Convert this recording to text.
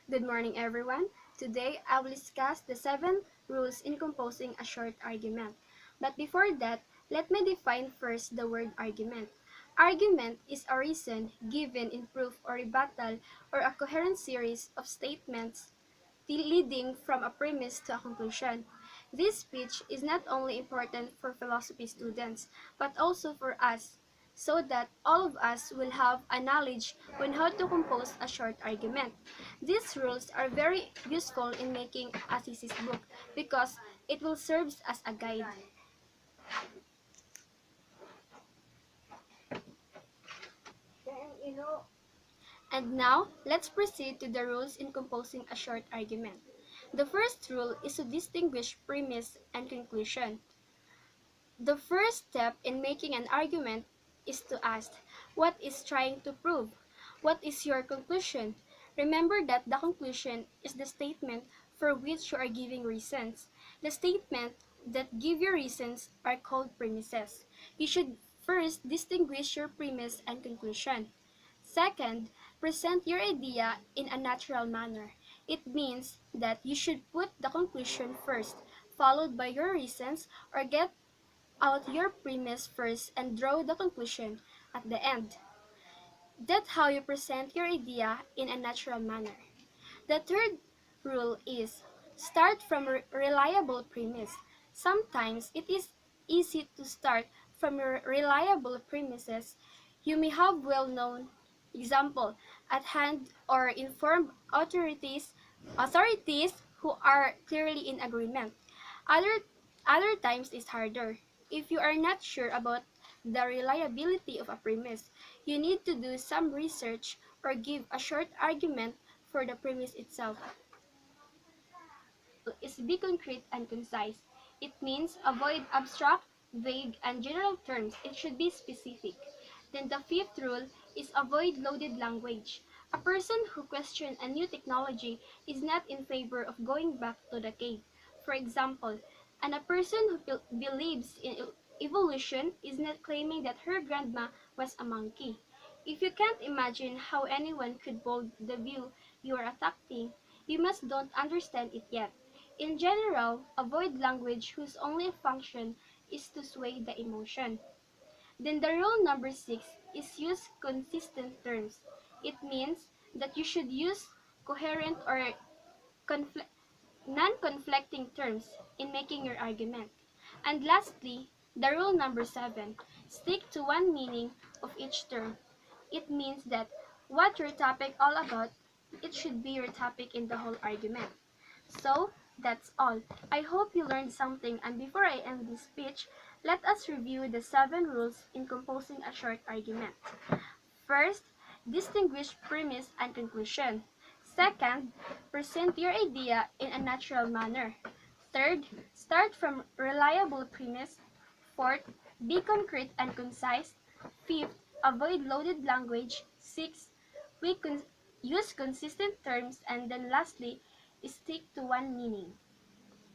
Good morning, everyone. Today, I will discuss the 7 rules in composing a short argument. But before that, let me define first the word argument. Argument is a reason given in proof or rebuttal or a coherent series of statements leading from a premise to a conclusion. This speech is not only important for philosophy students, but also for us, so that all of us will have a knowledge on how to compose a short argument. These rules are very useful in making a thesis book because it will serve as a guide. And now, let's proceed to the rules in composing a short argument. The first rule is to distinguish premise and conclusion. The first step in making an argument is to ask, what is trying to prove? What is your conclusion? Remember that the conclusion is the statement for which you are giving reasons. The statement that give you reasons are called premises. You should first distinguish your premise and conclusion. Second, present your idea in a natural manner. It means that you should put the conclusion first, followed by your reasons, or get out your premise first and draw the conclusion at the end. That's how you present your idea in a natural manner. The third rule is start from a reliable premise. Sometimes it is easy to start from reliable premises. You may have well-known example at hand or informed authorities who are clearly in agreement. Other, other times is harder. If you are not sure about the reliability of a premise, you need to do some research or give a short argument for the premise itself. Is be concrete and concise. It means avoid abstract, vague, and general terms. It should be specific. Then the fifth rule is avoid loaded language. A person who questions a new technology is not in favor of going back to the cave. For example, and a person who believes in evolution is not claiming that her grandma was a monkey. If you can't imagine how anyone could hold the view you are attacking, you must don't understand it yet. In general, avoid language whose only function is to sway the emotion. Then the rule number 6 is use consistent terms. It means that you should use coherent or non-conflicting terms in making your argument. And lastly, the rule number 7, stick to one meaning of each term. It means that what your topic all about, it should be your topic in the whole argument. So, that's all. I hope you learned something, and before I end this speech, let us review the 7 rules in composing a short argument. First, distinguish premise and conclusion. Second, present your idea in a natural manner. Third, start from reliable premise. Fourth, be concrete and concise. Fifth, avoid loaded language. Sixth, use consistent terms. And then lastly, stick to one meaning.